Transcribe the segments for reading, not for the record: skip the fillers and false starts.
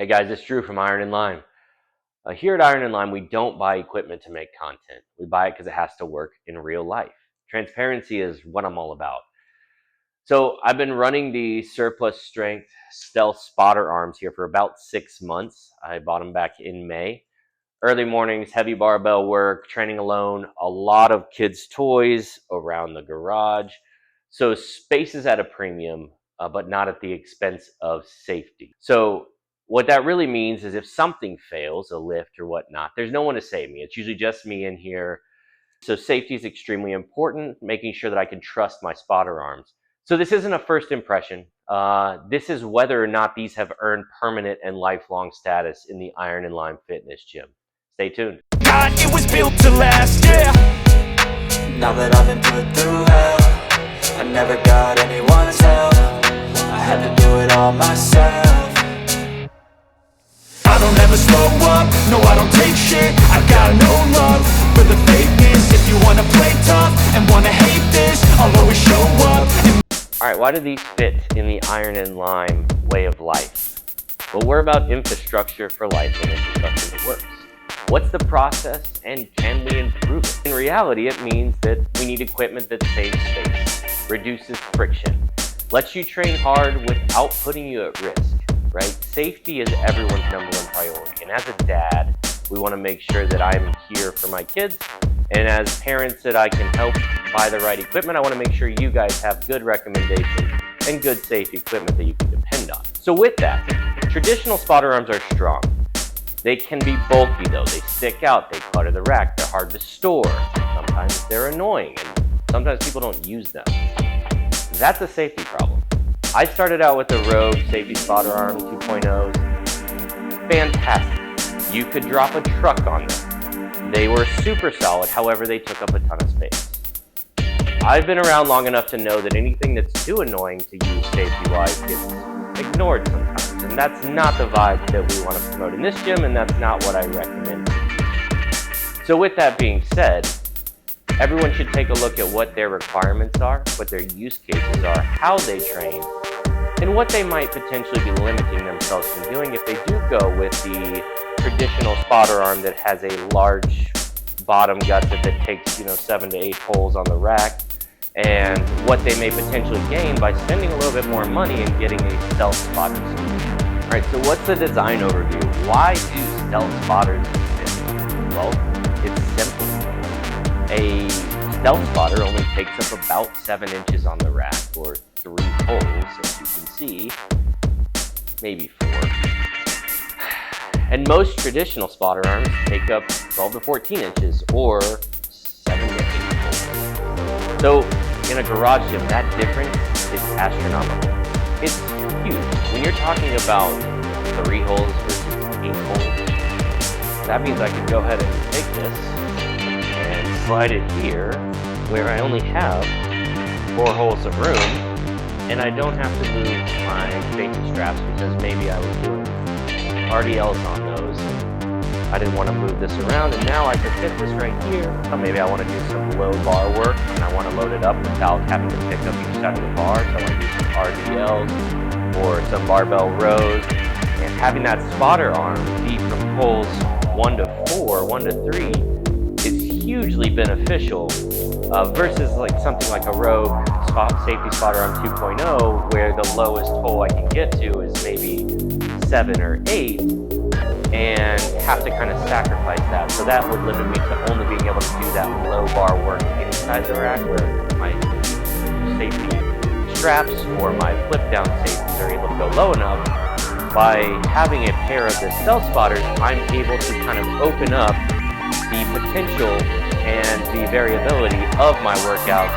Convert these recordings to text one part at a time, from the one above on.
Hey guys, it's Drew from Iron and Lime. Here at Iron and Lime, we don't buy equipment to make content. We buy it because it has to work in real life. Transparency is what I'm all about. So I've been running the surplus strength stealth spotter arms here for about 6 months. I bought them back in May. Early mornings, heavy barbell work, training alone, a lot of kids' toys around the garage. So space is at a premium, but not at the expense of safety. So what that really means is if something fails, a lift or whatnot, there's no one to save me. It's usually just me in here. So safety is extremely important, making sure that I can trust my spotter arms. So this isn't a first impression. This is whether or not these have earned permanent and lifelong status in the Iron and Lime Fitness Gym. Stay tuned. God, it was built to last, yeah. Now that I've been put through hell, I never got anyone's help. I had to do it all myself. I don't ever slow up, no I don't take shit. I got no love for the fakeness. If you wanna play tough and wanna hate this, I'll always show up. All right, why do these fit in the Iron and Lime way of life? Well, we're about infrastructure for life and infrastructure that works. What's the process and can we improve it? In reality, it means that we need equipment that saves space, reduces friction, lets you train hard without putting you at risk, right? Safety is everyone's number one priority. And as a dad, we want to make sure that I'm here for my kids. And as parents that I can help buy the right equipment, I want to make sure you guys have good recommendations and good safe equipment that you can depend on. So with that, traditional spotter arms are strong. They can be bulky though, they stick out, they clutter the rack, they're hard to store, sometimes they're annoying, and sometimes people don't use them. That's a safety problem. I started out with the Rogue Safety Spotter Arm 2.0s. Fantastic. You could drop a truck on them. They were super solid, however they took up a ton of space. I've been around long enough to know that anything that's too annoying to use safety-wise gets ignored sometimes, and that's not the vibe that we want to promote in this gym, and that's not what I recommend. So with that being said, everyone should take a look at what their requirements are, what their use cases are, how they train, and what they might potentially be limiting themselves from doing if they do go with the traditional spotter arm that has a large bottom gusset that takes 7 to 8 holes on the rack, and what they may potentially gain by spending a little bit more money and getting a stealth spotter solution. All right, so what's the design overview? Why do stealth spotters exist? Well, it's simple. A stealth spotter only takes up about 7 inches on the rack, or 3 holes, as you can see, maybe 4. And most traditional spotter arms take up 12 to 14 inches, or 7 to 8 holes. So in a garage gym, that difference is astronomical. It's huge. When you're talking about 3 holes versus 8 holes, that means I can go ahead and take this and slide it here, where I only have 4 holes of room, and I don't have to move my safety straps because maybe I was doing RDLs on those. I didn't want to move this around, and now I can fit this right here. So maybe I want to do some low bar work, and I want to load it up without having to pick up each side of the bar. So I want to do some RDLs or some barbell rows. And having that spotter arm be from holes 1 to 4, 1 to 3 is hugely beneficial versus like something like a Rogue Safety Spotter Arm 2.0, where the lowest hole I can get to is maybe 7 or 8, and have to kind of sacrifice that. So that would limit me to only being able to do that low bar work inside the rack, where my safety straps or my flip down safeties are able to go low enough. By having a pair of the stealth spotters, I'm able to kind of open up the potential and the variability of my workouts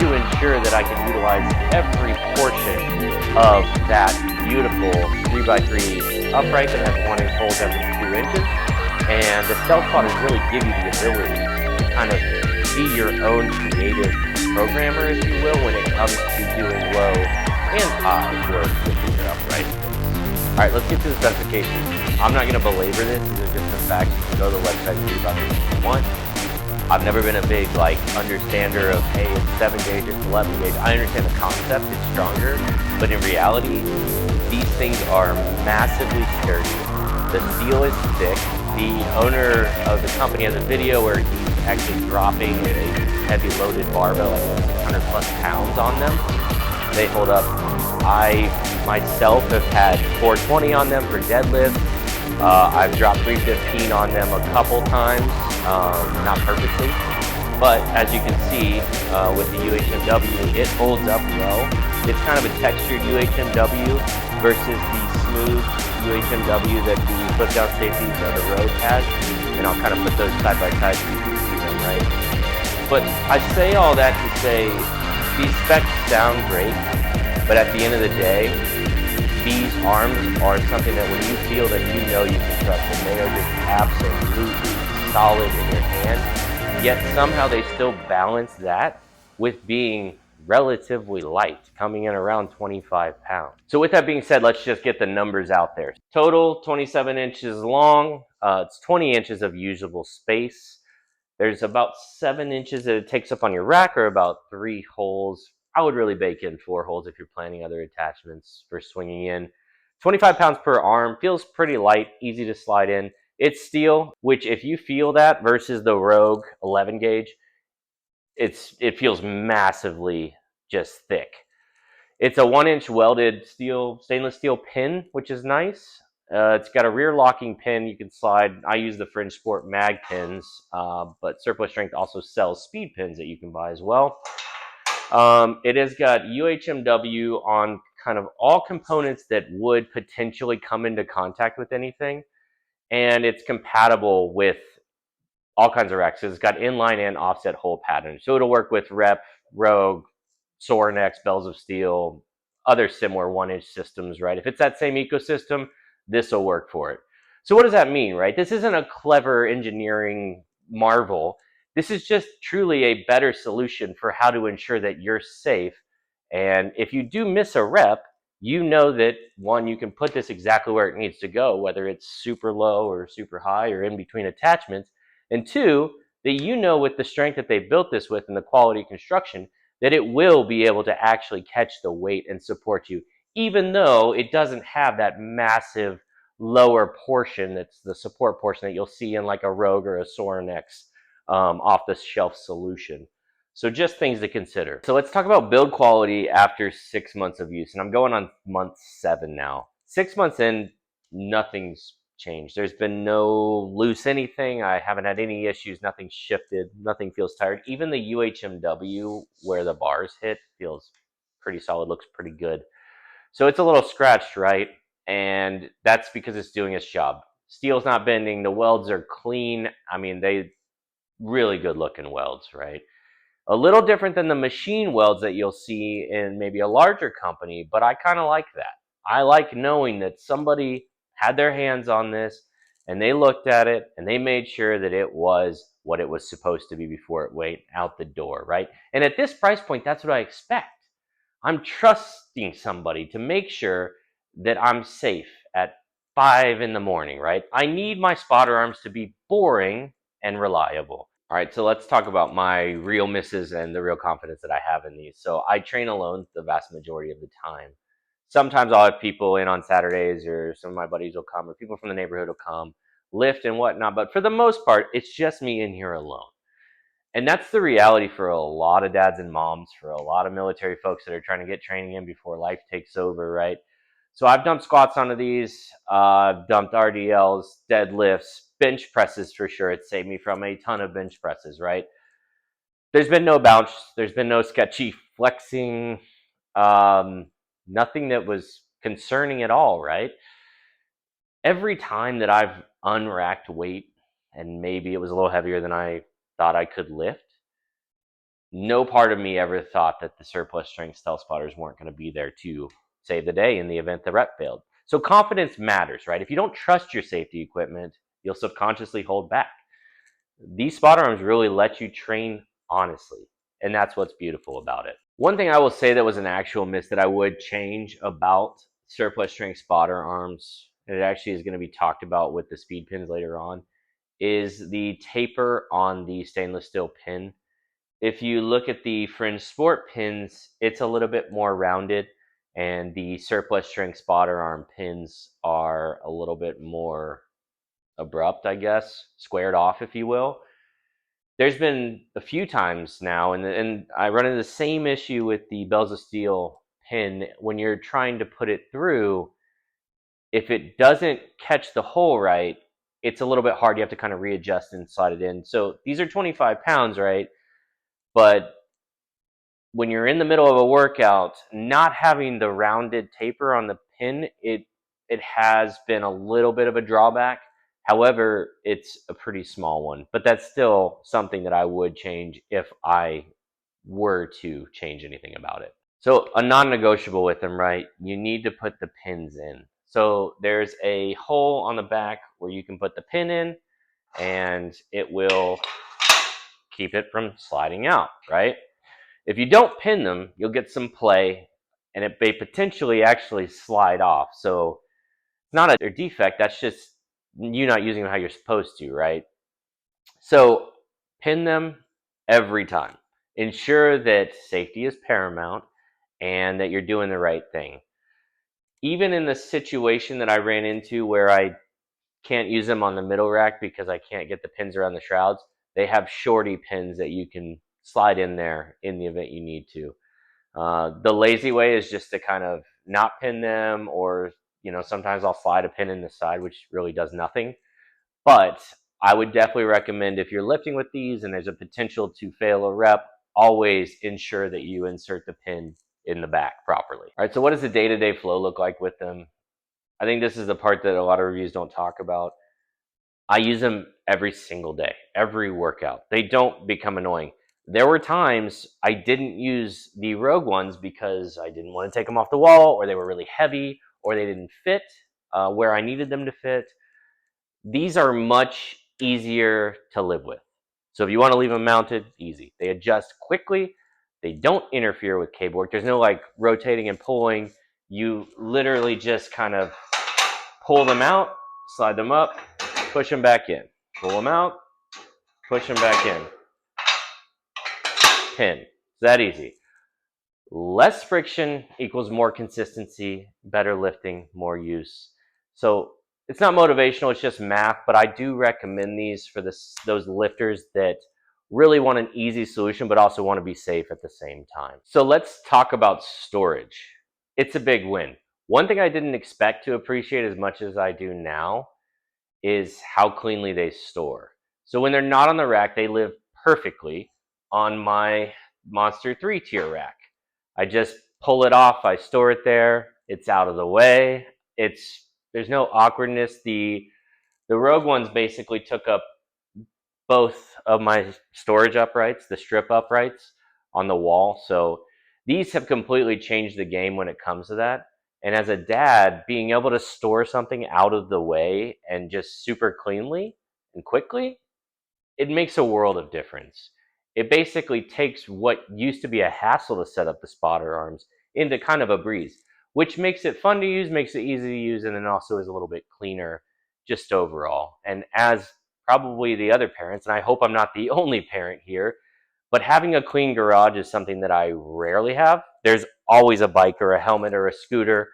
to ensure that I can utilize every portion of that beautiful 3x3 upright that has 1 inch holes every 2 inches. And the stealth spotters really give you the ability to kind of be your own creative programmer, if you will, when it comes to doing low and high work with your upright. All right, let's get to the specifications. I'm not going to belabor this. These are just the facts. You can go to the website and read about this if you want. I've never been a big understander of, it's 7 gauge, it's 11 gauge. I understand the concept, it's stronger, but in reality, These things are massively sturdy. The steel is thick. The owner of the company has a video where he's actually dropping a heavy loaded barbell, like 600 plus pounds on them. They hold up. I myself have had 420 on them for deadlift. I've dropped 315 on them a couple times, not perfectly, but as you can see with the UHMW, it holds up well. It's kind of a textured UHMW versus the smooth UHMW that the flip down safeties of the Rogue has, and I'll kind of put those side by side so you can see them, right? But I say all that to say these specs sound great, but at the end of the day, these arms are something that when you feel that you know you can trust them, they are just absolutely solid in your hand, yet somehow they still balance that with being relatively light, coming in around 25 pounds. So with that being said, let's just get the numbers out there. Total 27 inches long, it's 20 inches of usable space. There's about 7 inches that it takes up on your rack, or about 3 holes. I would really bake in 4 holes if you're planning other attachments for swinging in. 25 pounds per arm, feels pretty light, easy to slide in. It's steel, which if you feel that versus the Rogue 11 gauge, it feels massively just thick. It's a 1-inch welded stainless steel pin, which is nice. It's got a rear locking pin you can slide. I use the Fringe Sport mag pins, but Surplus Strength also sells speed pins that you can buy as well. It has got UHMW on kind of all components that would potentially come into contact with anything, and it's compatible with all kinds of racks. It's got inline and offset hole patterns, so it'll work with Rep, Rogue, Sorinex, Bells of Steel, other similar 1-inch systems, right? If it's that same ecosystem, this will work for it. So what does that mean, right? This isn't a clever engineering marvel. This is just truly a better solution for how to ensure that you're safe. And if you do miss a rep, you know that, one, you can put this exactly where it needs to go, whether it's super low or super high or in between attachments. And two, that you know with the strength that they built this with and the quality construction, that it will be able to actually catch the weight and support you, even though it doesn't have that massive lower portion that's the support portion that you'll see in like a Rogue or a Sorinex off-the-shelf solution. So just things to consider. So let's talk about build quality after 6 months of use. And I'm going on month 7 now. 6 months in, nothing's changed. There's been no loose anything. I haven't had any issues. Nothing shifted. Nothing feels tired. Even the UHMW where the bars hit feels pretty solid, looks pretty good. So it's a little scratched, right? And that's because it's doing its job. Steel's not bending. The welds are clean. I mean, they really good looking welds, right? A little different than the machine welds that you'll see in maybe a larger company, but I kind of like that. I like knowing that somebody had their hands on this and they looked at it and they made sure that it was what it was supposed to be before it went out the door, right? And at this price point, that's what I expect. I'm trusting somebody to make sure that I'm safe at 5 in the morning, right? I need my spotter arms to be boring and reliable. All right, so let's talk about my real misses and the real confidence that I have in these. So I train alone the vast majority of the time. Sometimes I'll have people in on Saturdays, or some of my buddies will come, or people from the neighborhood will come, lift and whatnot. But for the most part, it's just me in here alone. And that's the reality for a lot of dads and moms, for a lot of military folks that are trying to get training in before life takes over, right? So I've dumped squats onto these, dumped RDLs, deadlifts, bench presses for sure. It saved me from a ton of bench presses, right? There's been no bounce. There's been no sketchy flexing. Nothing that was concerning at all, right? Every time that I've unracked weight, and maybe it was a little heavier than I thought I could lift, no part of me ever thought that the surplus strength stealth spotters weren't going to be there to save the day in the event the rep failed. So confidence matters, right? If you don't trust your safety equipment, you'll subconsciously hold back. These spotter arms really let you train honestly, and that's what's beautiful about it. One thing I will say that was an actual miss that I would change about surplus strength spotter arms, and it actually is going to be talked about with the speed pins later on, is the taper on the stainless steel pin. If you look at the Fringe Sport pins, it's a little bit more rounded. and the surplus strength spotter arm pins are a little bit more abrupt, I guess, squared off, if you will. There's been a few times now, and I run into the same issue with the bells of steel pin when you're trying to put it through. If it doesn't catch the hole right, it's a little bit hard. You have to kind of readjust and slide it in. So these are 25 pounds, right? But when you're in the middle of a workout, not having the rounded taper on the pin, it has been a little bit of a drawback. However, it's a pretty small one, but that's still something that I would change if I were to change anything about it. So a non-negotiable with them, right? You need to put the pins in. So there's a hole on the back where you can put the pin in, and it will keep it from sliding out, right? If you don't pin them, you'll get some play, and it may potentially actually slide off. So it's not a defect, that's just you not using them how you're supposed to, right? So pin them every time. Ensure that safety is paramount and that you're doing the right thing. Even in the situation that I ran into where I can't use them on the middle rack because I can't get the pins around the shrouds, they have shorty pins that you can slide in there in the event you need to. The lazy way is just to kind of not pin them, or sometimes I'll slide a pin in the side, which really does nothing. But I would definitely recommend, if you're lifting with these and there's a potential to fail a rep, always ensure that you insert the pin in the back properly. All right, so what does the day-to-day flow look like with them? I think this is the part that a lot of reviews don't talk about. I use them every single day, every workout. They don't become annoying. There were times I didn't use the Rogue ones because I didn't want to take them off the wall, or they were really heavy, or they didn't fit where I needed them to fit. These are much easier to live with. So if you want to leave them mounted, easy. They adjust quickly. They don't interfere with cable work. There's no like rotating and pulling. You literally just kind of pull them out, slide them up, push them back in. Pull them out, push them back in. Pin. It's that easy. Less friction equals more consistency, better lifting, more use. So it's not motivational, it's just math, but I do recommend these for those lifters that really want an easy solution, but also want to be safe at the same time. So let's talk about storage. It's a big win. One thing I didn't expect to appreciate as much as I do now is how cleanly they store. So when they're not on the rack, they live perfectly on my Monster 3 tier rack. I just pull it off, I store it there, it's out of the way. There's no awkwardness. The Rogue ones basically took up both of my storage uprights, the strip uprights on the wall. So these have completely changed the game when it comes to that. And as a dad, being able to store something out of the way and just super cleanly and quickly, it makes a world of difference. It basically takes what used to be a hassle to set up the spotter arms into kind of a breeze, which makes it fun to use, makes it easy to use, and then also is a little bit cleaner just overall. And as probably the other parents, and I hope I'm not the only parent here, but having a clean garage is something that I rarely have. There's always a bike or a helmet or a scooter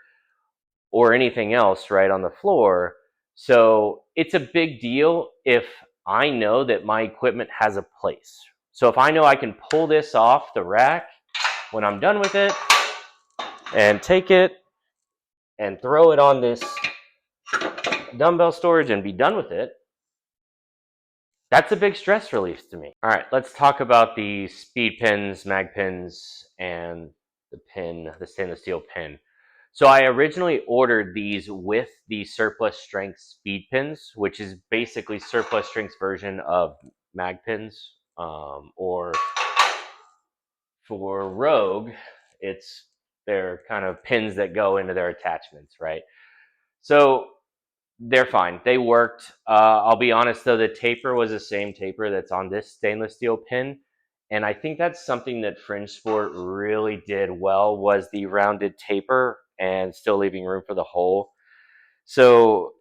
or anything else right on the floor. So it's a big deal if I know that my equipment has a place. So if I know I can pull this off the rack when I'm done with it and take it and throw it on this dumbbell storage and be done with it, that's a big stress relief to me. All right, let's talk about the speed pins, mag pins, and the stainless steel pin. So I originally ordered these with the surplus strength speed pins, which is basically surplus strength's version of mag pins, or for Rogue, it's their kind of pins that go into their attachments, right? So they're fine. They worked. I'll be honest though, the taper was the same taper that's on this stainless steel pin. And I think that's something that Fringe Sport really did well, was the rounded taper and still leaving room for the hole. So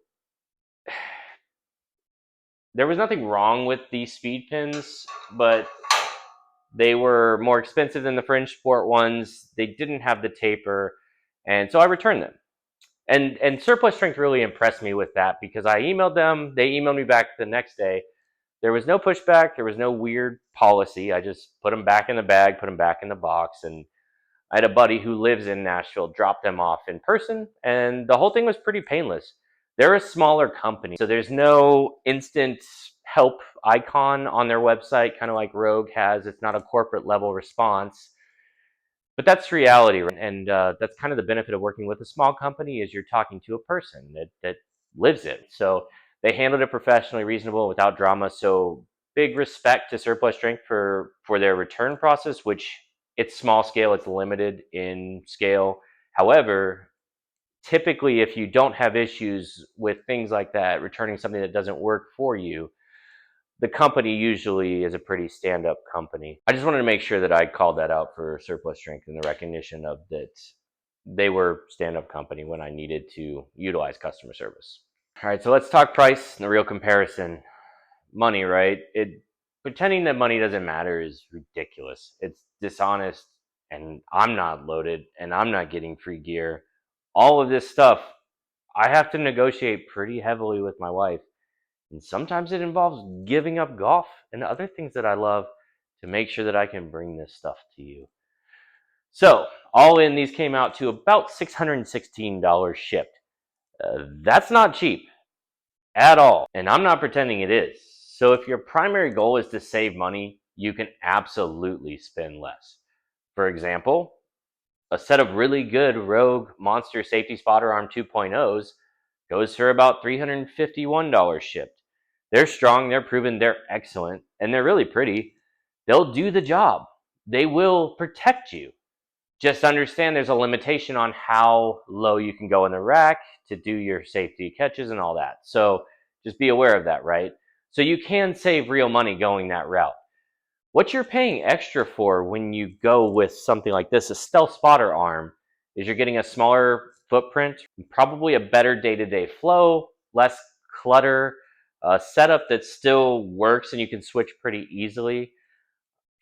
there was nothing wrong with these speed pins, but they were more expensive than the Fringe Sport ones. They didn't have the taper. And so I returned them. And Surplus Strength really impressed me with that because I emailed them. They emailed me back the next day. There was no pushback. There was no weird policy. I just put them back in the bag, put them back in the box. And I had a buddy who lives in Nashville drop them off in person. And the whole thing was pretty painless. They're a smaller company, so there's no instant help icon on their website, kind of like Rogue has. It's not a corporate level response. But that's reality, right? And that's kind of the benefit of working with a small company is you're talking to a person that lives it. So they handled it professionally, reasonable, without drama. So big respect to Surplus Strength for their return process, which it's small scale, it's limited in scale. However, typically if you don't have issues with things like that, returning something that doesn't work for you, the company usually is a pretty stand-up company. I just wanted to make sure that I called that out for Surplus Strength and the recognition of that they were stand-up company when I needed to utilize customer service. All right, so let's talk price and the real comparison. Money, right? Pretending that money doesn't matter is ridiculous. It's dishonest, and I'm not loaded, and I'm not getting free gear. All of this stuff, I have to negotiate pretty heavily with my wife. And sometimes it involves giving up golf and other things that I love to make sure that I can bring this stuff to you. So, all in, these came out to about $616 shipped. That's not cheap at all, and I'm not pretending it is. So, if your primary goal is to save money, you can absolutely spend less. For example, a set of really good Rogue Monster Safety Spotter Arm 2.0s goes for about $351 shipped. They're strong, they're proven, they're excellent, and they're really pretty. They'll do the job. They will protect you. Just understand there's a limitation on how low you can go in the rack to do your safety catches and all that. So just be aware of that, right? So you can save real money going that route. What you're paying extra for when you go with something like this, a stealth spotter arm, is you're getting a smaller footprint, probably a better day-to-day flow, less clutter, a setup that still works and you can switch pretty easily.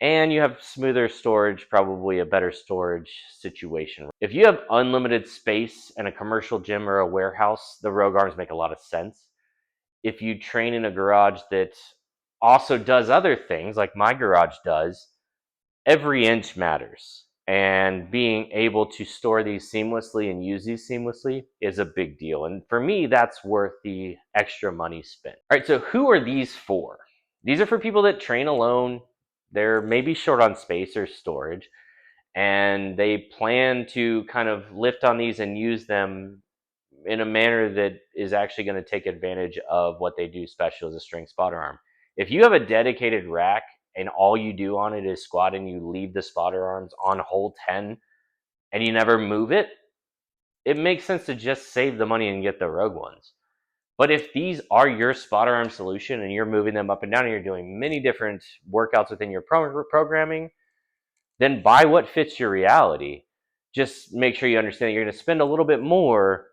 And you have smoother storage, probably a better storage situation. If you have unlimited space in a commercial gym or a warehouse, the Rogue arms make a lot of sense. If you train in a garage that also does other things, like my garage does, every inch matters. And being able to store these seamlessly and use these seamlessly is a big deal. And for me, that's worth the extra money spent. All right, so who are these for? These are for people that train alone. They're maybe short on space or storage, and they plan to kind of lift on these and use them in a manner that is actually going to take advantage of what they do special as a strength spotter arm. If you have a dedicated rack and all you do on it is squat and you leave the spotter arms on hole 10 and you never move it, it makes sense to just save the money and get the Rogue ones. But if these are your spotter arm solution and you're moving them up and down and you're doing many different workouts within your programming, then buy what fits your reality. Just make sure you understand that you're going to spend a little bit more,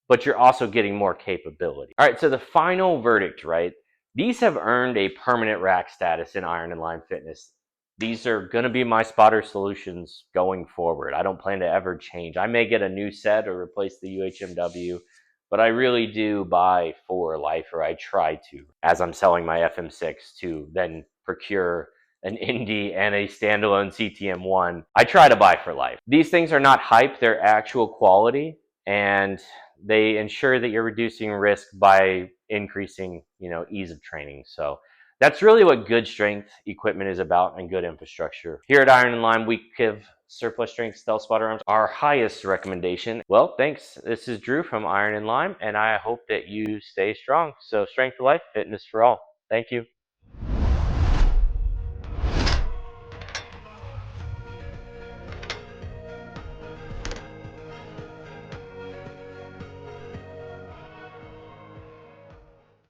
but you're also getting more capability. All right, so the final verdict, right? These have earned a permanent rack status in Iron and Lime Fitness. These are going to be my spotter solutions going forward. I don't plan to ever change. I may get a new set or replace the UHMW, but I really do buy for life, or I try to, as I'm selling my FM6 to then procure an Indy and a standalone CTM1. I try to buy for life. These things are not hype, they're actual quality, and they ensure that you're reducing risk by increasing, ease of training. So that's really what good strength equipment is about, and good infrastructure. Here at Iron and Lime, we give Surplus Strength Stealth Spotter arms our highest recommendation. Well, thanks. This is Drew from Iron and Lime, and I hope that you stay strong. So strength for life, fitness for all. Thank you.